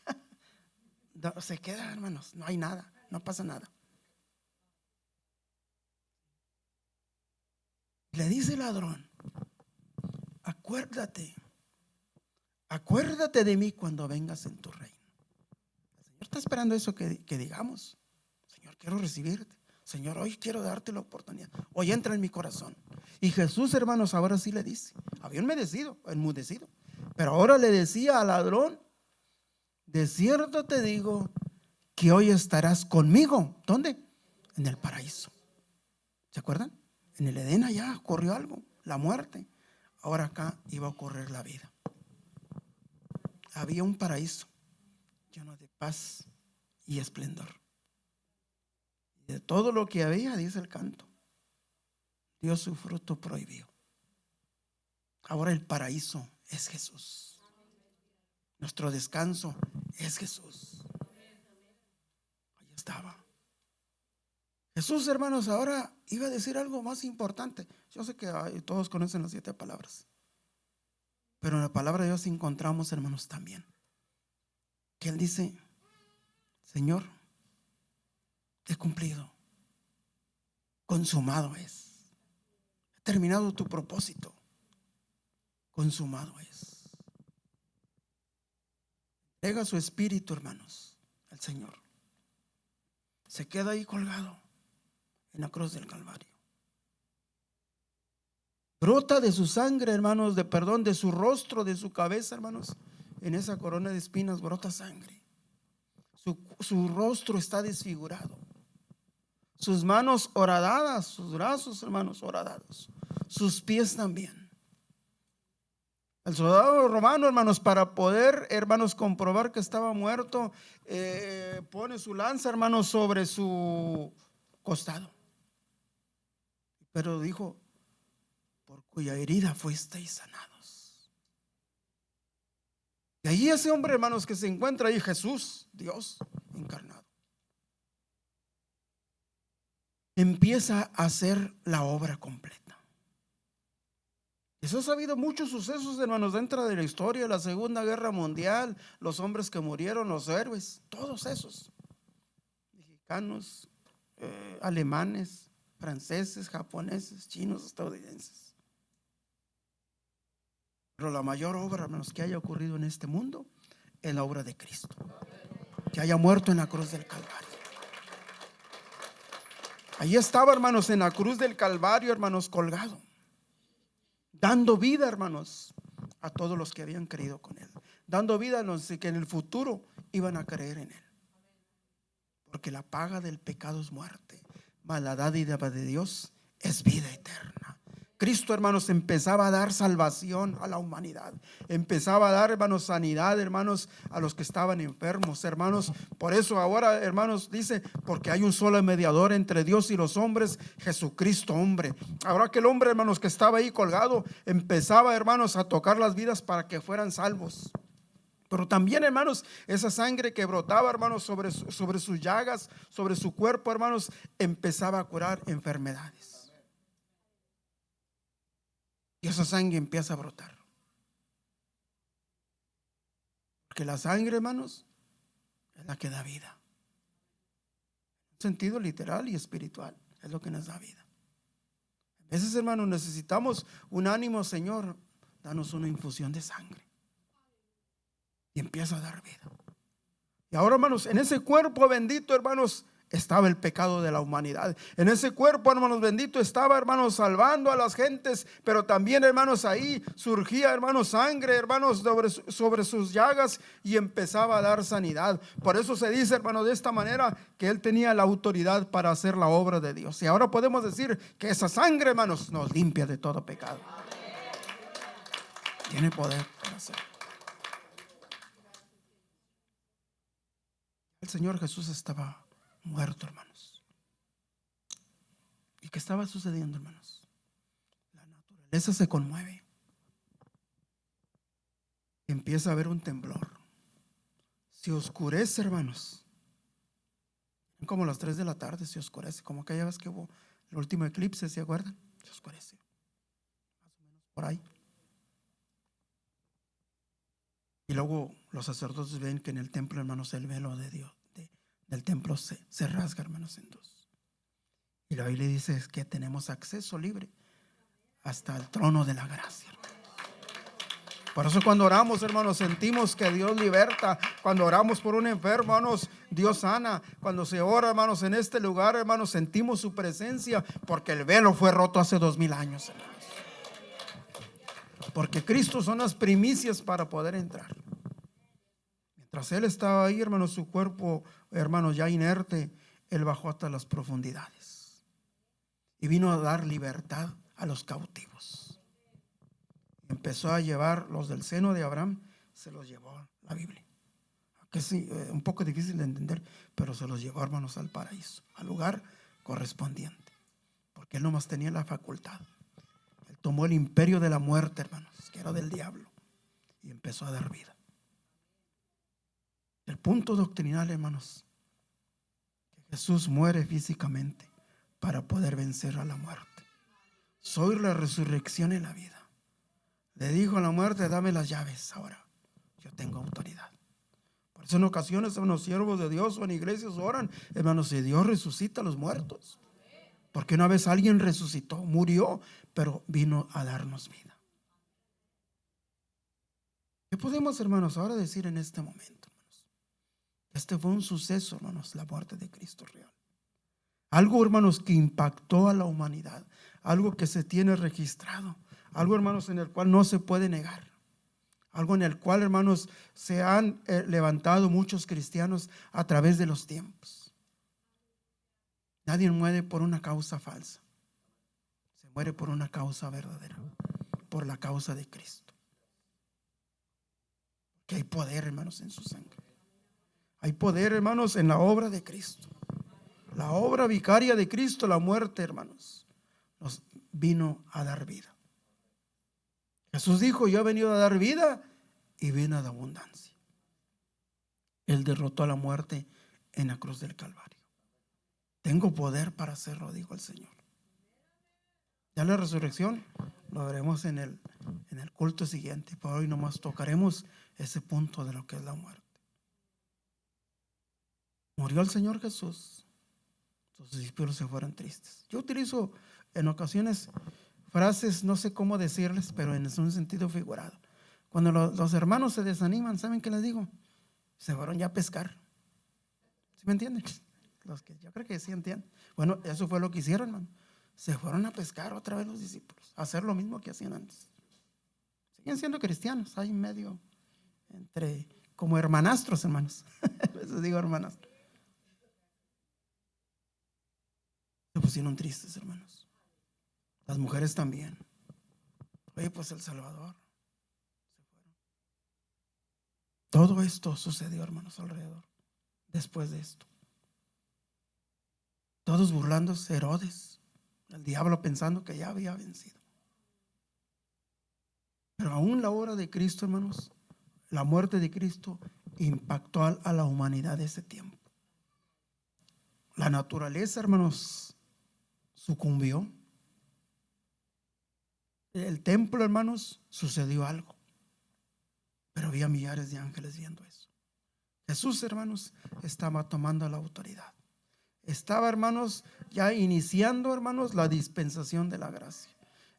No, se queda, hermanos, no hay nada, no pasa nada. Le dice el ladrón, acuérdate de mí cuando vengas en tu reino. El Señor está esperando eso que digamos. Señor, quiero recibirte. Señor, hoy quiero darte la oportunidad. Hoy entra en mi corazón. Y Jesús, hermanos, ahora sí le dice, había enmudecido, pero ahora le decía al ladrón, de cierto te digo que hoy estarás conmigo. ¿Dónde? En el paraíso. ¿Se acuerdan? En el Edén allá ocurrió algo, la muerte. Ahora acá iba a ocurrir la vida. Había un paraíso lleno de paz y esplendor. Y de todo lo que había, dice el canto, Dios su fruto prohibió. Ahora el paraíso es Jesús. Nuestro descanso es Jesús. Ahí estaba. Jesús, hermanos, ahora iba a decir algo más importante. Yo sé que todos conocen las 7 palabras, pero en la palabra de Dios encontramos, hermanos, también que Él dice, Señor, he cumplido, consumado es, he terminado tu propósito, consumado es. Entrega su espíritu, hermanos, al Señor. Se queda ahí colgado en la cruz del Calvario. Brota de su sangre, hermanos, de su rostro, de su cabeza, hermanos. En esa corona de espinas brota sangre. Su rostro está desfigurado. Sus manos horadadas, sus brazos, hermanos, horadados. Sus pies también. El soldado romano, hermanos, para poder, hermanos, comprobar que estaba muerto, pone su lanza, hermanos, sobre su costado. Pero dijo, por cuya herida fuisteis sanados. Y ahí ese hombre, hermanos, que se encuentra ahí, Jesús, Dios encarnado, empieza a hacer la obra completa. Eso ha habido muchos sucesos, hermanos, dentro de la historia, la Segunda Guerra Mundial, los hombres que murieron, los héroes, todos esos, mexicanos, alemanes, franceses, japoneses, chinos, estadounidenses. Pero la mayor obra, hermanos, que haya ocurrido en este mundo es la obra de Cristo, que haya muerto en la cruz del Calvario. Allí estaba, hermanos, en la cruz del Calvario, hermanos, colgado, dando vida, hermanos, a todos los que habían creído con Él, dando vida a los que en el futuro iban a creer en Él. porque la paga del pecado es muerte, mas la dádiva de Dios es vida eterna. Cristo, hermanos, empezaba a dar salvación a la humanidad. Empezaba a dar, hermanos, sanidad, hermanos, a los que estaban enfermos, hermanos. Por eso ahora, hermanos, dice, porque hay un solo mediador entre Dios y los hombres, Jesucristo hombre. Ahora que el hombre, hermanos, que estaba ahí colgado, empezaba, hermanos, a tocar las vidas para que fueran salvos. Pero también, hermanos, esa sangre que brotaba, hermanos, sobre sus llagas, sobre su cuerpo, hermanos, empezaba a curar enfermedades. Y esa sangre empieza a brotar. Porque la sangre, hermanos, es la que da vida. En sentido literal y espiritual, es lo que nos da vida. A veces, hermanos, necesitamos un ánimo, Señor, danos una infusión de sangre. Y empieza a dar vida. Y ahora, hermanos, en ese cuerpo bendito, hermanos, estaba el pecado de la humanidad. En ese cuerpo, hermanos, bendito estaba, hermanos, salvando a las gentes. Pero también, hermanos, ahí surgía, hermanos, sangre, hermanos, sobre sus llagas, y empezaba a dar sanidad. Por eso se dice, hermanos, de esta manera, que él tenía la autoridad para hacer la obra de Dios. Y ahora podemos decir que esa sangre, hermanos, nos limpia de todo pecado. Tiene poder para hacerlo. El Señor Jesús estaba muerto, hermanos. ¿Y qué estaba sucediendo, hermanos? La naturaleza se conmueve. Empieza a haber un temblor. Se oscurece, hermanos. Como las 3 de la tarde se oscurece. Como aquella vez que hubo el último eclipse, ¿se acuerdan? Se oscurece. Más o menos por ahí. Y luego los sacerdotes ven que en el templo, hermanos, el velo de Dios, del templo se rasga, hermanos, en dos. Y la Biblia dice que tenemos acceso libre hasta el trono de la gracia, hermanos. Por eso cuando oramos, hermanos, sentimos que Dios liberta. Cuando oramos por un enfermo, hermanos, Dios sana. Cuando se ora, hermanos, en este lugar, hermanos, sentimos su presencia, porque el velo fue roto hace 2000 años, hermanos. Porque Cristo son las primicias para poder entrar. Mientras Él estaba ahí, hermanos, su cuerpo, hermanos, ya inerte, Él bajó hasta las profundidades y vino a dar libertad a los cautivos. Empezó a llevar los del seno de Abraham, se los llevó la Biblia. Que sí, un poco difícil de entender, pero se los llevó, hermanos, al paraíso, al lugar correspondiente, porque Él nomás tenía la facultad. Él tomó el imperio de la muerte, hermanos, que era del diablo, y empezó a dar vida. El punto doctrinal, hermanos, que Jesús muere físicamente para poder vencer a la muerte. Soy la resurrección y la vida. Le dijo a la muerte: dame las llaves ahora, yo tengo autoridad. Por eso en ocasiones, hermanos, siervos de Dios o en iglesias oran, hermanos, si Dios resucita a los muertos. Porque una vez alguien resucitó, murió, pero vino a darnos vida. ¿Qué podemos, hermanos, ahora decir en este momento, hermanos? Este fue un suceso, hermanos, la muerte de Cristo real. Algo, hermanos, que impactó a la humanidad. Algo que se tiene registrado. Algo, hermanos, en el cual no se puede negar. Algo en el cual, hermanos, se han levantado muchos cristianos a través de los tiempos. Nadie muere por una causa falsa. Se muere por una causa verdadera. Por la causa de Cristo. Que hay poder, hermanos, en su sangre. Hay poder, hermanos, en la obra de Cristo. La obra vicaria de Cristo, la muerte, hermanos, nos vino a dar vida. Jesús dijo: yo he venido a dar vida y vida de abundancia. Él derrotó a la muerte en la cruz del Calvario. Tengo poder para hacerlo, dijo el Señor. Ya la resurrección lo veremos en el culto siguiente. Por hoy nomás tocaremos ese punto de lo que es la muerte. Murió el Señor Jesús. Sus discípulos se fueron tristes. Yo utilizo en ocasiones frases, no sé cómo decirles, pero en un sentido figurado. Cuando los hermanos se desaniman, ¿saben qué les digo? Se fueron ya a pescar. ¿Sí me entienden? Los que yo creo que sí entienden. Bueno, eso fue lo que hicieron, hermano. Se fueron a pescar otra vez los discípulos, a hacer lo mismo que hacían antes. Siguen siendo cristianos, hay medio entre como hermanastros, hermanos. A veces digo hermanastros. Se pusieron tristes, hermanos. Las mujeres también. Oye, pues el Salvador. Todo esto sucedió, hermanos, alrededor. Después de esto, todos burlándose, Herodes, el diablo, pensando que ya había vencido. Pero aún la hora de Cristo, hermanos, la muerte de Cristo impactó a la humanidad de ese tiempo. La naturaleza, hermanos, sucumbió. El templo, hermanos, sucedió algo. Pero había millares de ángeles viendo eso. Jesús, hermanos, estaba tomando la autoridad. Estaba, hermanos, ya iniciando, hermanos, la dispensación de la gracia.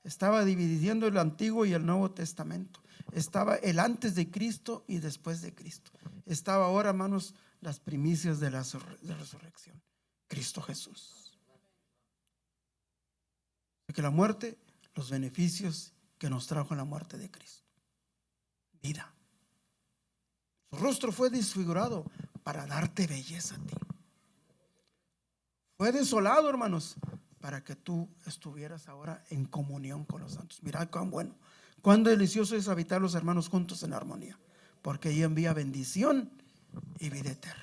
Estaba dividiendo el Antiguo y el Nuevo Testamento. Estaba el antes de Cristo y después de Cristo. Estaba ahora, hermanos, las primicias de la resurrección. Cristo Jesús. Porque la muerte, los beneficios que nos trajo la muerte de Cristo. Vida. Su rostro fue desfigurado para darte belleza a ti. Fue desolado, hermanos, para que tú estuvieras ahora en comunión con los santos. Mirad cuán bueno, cuán delicioso es habitar los hermanos juntos en armonía, porque ahí envía bendición y vida eterna.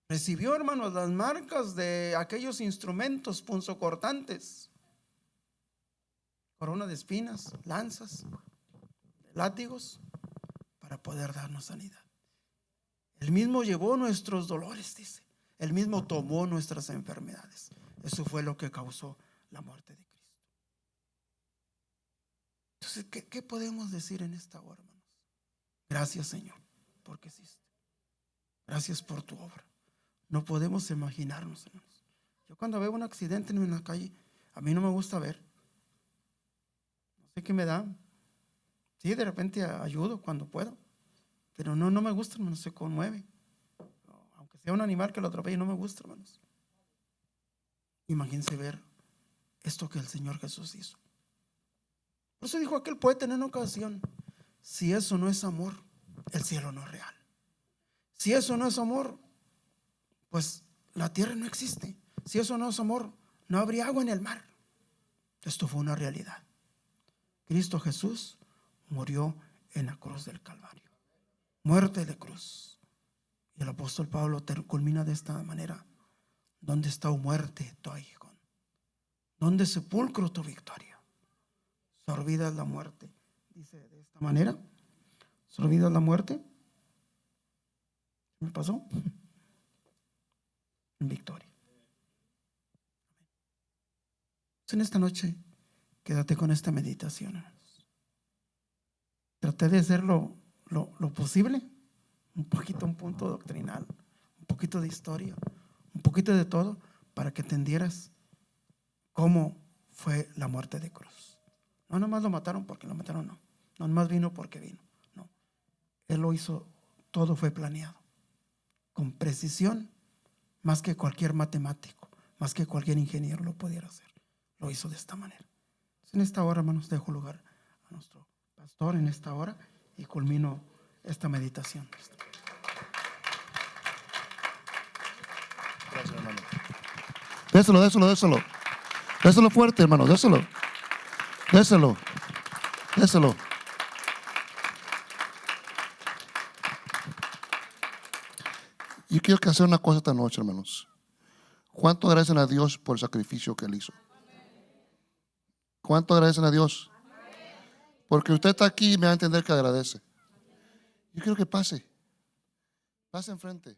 Recibió, hermanos, las marcas de aquellos instrumentos punzocortantes, corona de espinas, lanzas, látigos, para poder darnos sanidad. Él mismo llevó nuestros dolores, dice. Él mismo tomó nuestras enfermedades. Eso fue lo que causó la muerte de Cristo. Entonces, ¿qué podemos decir en esta hora, hermanos? Gracias, Señor, porque existe. Gracias por tu obra. No podemos imaginarnos, hermanos. Yo cuando veo un accidente en una calle, a mí no me gusta ver. No sé qué me da. Sí, de repente ayudo cuando puedo, pero no me gusta, hermanos, se conmueve. Aunque sea un animal que lo atropelle, no me gusta, hermanos. Imagínense ver esto que el Señor Jesús hizo. Por eso dijo aquel poeta en una ocasión: si eso no es amor, el cielo no es real. Si eso no es amor, pues la tierra no existe. Si eso no es amor, no habría agua en el mar. Esto fue una realidad. Cristo Jesús murió en la cruz del Calvario. Muerte de cruz. Y el apóstol Pablo culmina de esta manera: ¿dónde está, oh muerte, tu aguijón? ¿Dónde, sepulcro, tu victoria? Se olvida la muerte. Dice de esta manera: se olvida la muerte. ¿Me pasó? En victoria. En esta noche, quédate con esta meditación. Traté de hacer lo posible, un poquito, un punto doctrinal, un poquito de historia, un poquito de todo, para que entendieras cómo fue la muerte de cruz. No nomás lo mataron porque lo mataron, no. No nomás vino porque vino, no. Él lo hizo, todo fue planeado, con precisión, más que cualquier matemático, más que cualquier ingeniero lo pudiera hacer. Lo hizo de esta manera. Entonces, en esta hora, hermanos, dejo lugar a nuestro pastor en esta hora y culmino esta meditación. Gracias, hermano. Déselo fuerte, hermano, déselo. Yo quiero que hacer una cosa esta noche, hermanos. ¿Cuánto agradecen a Dios por el sacrificio que Él hizo? ¿Cuánto agradecen a Dios? Porque usted está aquí y me va a entender que agradece. Yo quiero que pase enfrente.